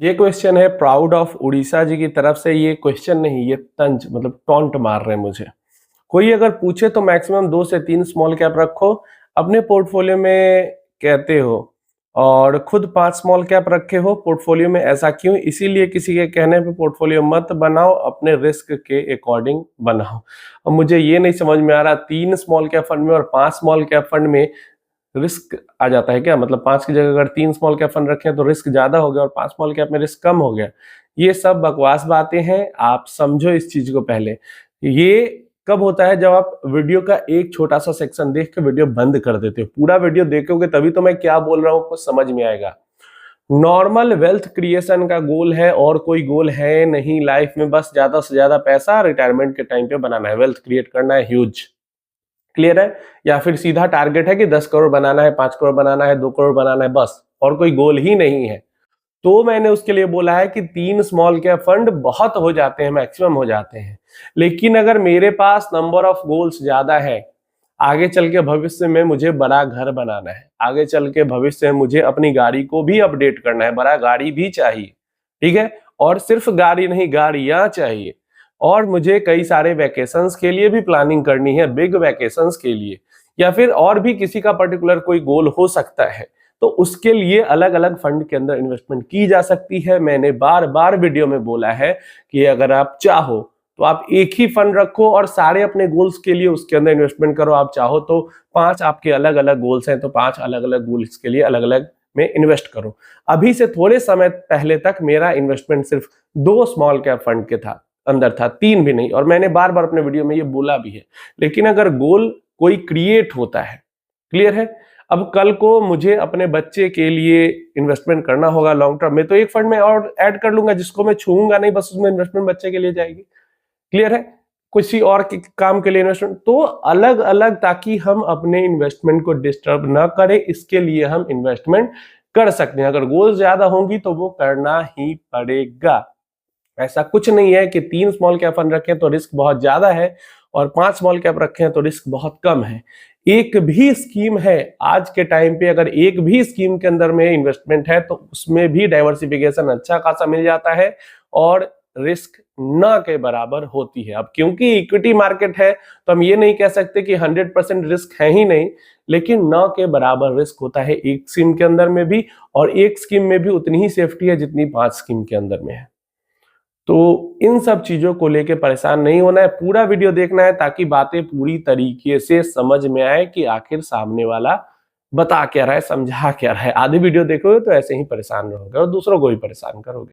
ये क्वेश्चन है proud of Orissa जी की तरफ से। ये क्वेश्चन नहीं, ये तंज मतलब टॉन्ट मार रहे हैं मुझे। कोई अगर पूछे तो मैक्सिमम 2 से 3 स्मॉल कैप रखो अपने पोर्टफोलियो में कहते हो, और खुद 5 स्मॉल कैप रखे हो पोर्टफोलियो में। ऐसा क्यों? इसीलिए किसी के कहने पे पोर्टफोलियो मत बनाओ, अपने रिस्क के अकॉर्डिंग बनाओ। और मुझे ये नहीं समझ में आ रहा 3 स्मॉल कैप फंड में और 5 स्मॉल कैप फंड में रिस्क आ जाता है क्या? मतलब 5 की जगह अगर 3 स्मॉल कैप फंड रखे हैं तो रिस्क ज्यादा हो गया और 5 स्मॉल कैप में रिस्क कम हो गया। ये सब बकवास बातें हैं, आप समझो इस चीज को पहले। ये कब होता है? जब आप वीडियो का एक छोटा सा सेक्शन देख के वीडियो बंद कर देते हो। पूरा वीडियो देखोगे तभी तो मैं क्या बोल रहा हूं आपको समझ में आएगा। नॉर्मल वेल्थ क्रिएशन का गोल है और कोई गोल है नहीं लाइफ में, बस ज्यादा से ज्यादा पैसा रिटायरमेंट के टाइम पे बनाना है, वेल्थ क्रिएट करना है ह्यूज। क्लियर है? या फिर सीधा टारगेट है कि 10 करोड़ बनाना है, 5 करोड़ बनाना है, 2 करोड़ बनाना है, बस, और कोई गोल ही नहीं है। तो मैंने उसके लिए बोला है कि 3 स्मॉल कैप फंड बहुत हो जाते हैं, मैक्सिमम हो जाते हैं। लेकिन अगर मेरे पास नंबर ऑफ गोल्स ज्यादा है, आगे चल के भविष्य में मुझे बड़ा घर बनाना है, आगे चल के भविष्य में मुझे अपनी गाड़ी को भी अपडेट करना है, बड़ा गाड़ी भी चाहिए, ठीक है? और सिर्फ गाड़ी नहीं, गाड़ियां चाहिए। और मुझे कई सारे वैकेशंस के लिए भी प्लानिंग करनी है, बिग वैकेशंस के लिए, या फिर और भी किसी का पर्टिकुलर कोई गोल हो सकता है। तो उसके लिए अलग अलग फंड के अंदर इन्वेस्टमेंट की जा सकती है। मैंने बार बार वीडियो में बोला है कि अगर आप चाहो तो आप एक ही फंड रखो और सारे अपने गोल्स के लिए उसके अंदर इन्वेस्टमेंट करो। आप चाहो तो 5 आपके अलग अलग गोल्स हैं तो 5 अलग अलग गोल्स के लिए अलग अलग में इन्वेस्ट करो। अभी से थोड़े समय पहले तक मेरा इन्वेस्टमेंट सिर्फ 2 स्मॉल कैप फंड के था, अंदर था, 3 भी नहीं, और मैंने बार बार अपने वीडियो में ये बोला भी है। लेकिन अगर गोल कोई क्रिएट होता है, क्लियर है? अब कल को मुझे अपने बच्चे के लिए इन्वेस्टमेंट करना होगा लॉन्ग टर्म में, तो एक फंड में और ऐड कर लूंगा जिसको मैं छूऊंगा नहीं, बस उसमें इन्वेस्टमेंट बच्चे के लिए जाएगी। क्लियर है? किसी और के काम के लिए इन्वेस्टमेंट, तो अलग अलग, ताकि हम अपने इन्वेस्टमेंट को डिस्टर्ब ना करें, इसके लिए हम इन्वेस्टमेंट कर सकते हैं। अगर गोल्स ज्यादा होंगी तो वो करना ही पड़ेगा। ऐसा कुछ नहीं है कि 3 स्मॉल कैप फंड रखें तो रिस्क बहुत ज्यादा है और 5 स्मॉल कैप रखें तो रिस्क बहुत कम है। एक भी स्कीम है आज के टाइम पे, अगर एक भी स्कीम के अंदर में इन्वेस्टमेंट है तो उसमें भी डाइवर्सिफिकेशन अच्छा खासा मिल जाता है और रिस्क ना के बराबर होती है। अब क्योंकि इक्विटी मार्केट है तो हम ये नहीं कह सकते कि 100% रिस्क है ही नहीं, लेकिन ना के बराबर रिस्क होता है एक स्कीम के अंदर में भी, और एक स्कीम में भी उतनी ही सेफ्टी है जितनी 5 स्कीम के अंदर में है। तो इन सब चीजों को लेके परेशान नहीं होना है, पूरा वीडियो देखना है ताकि बातें पूरी तरीके से समझ में आए कि आखिर सामने वाला बता क्या रहा है, समझा क्या रहा है। आधी वीडियो देखोगे तो ऐसे ही परेशान रहोगे और दूसरों को भी परेशान करोगे।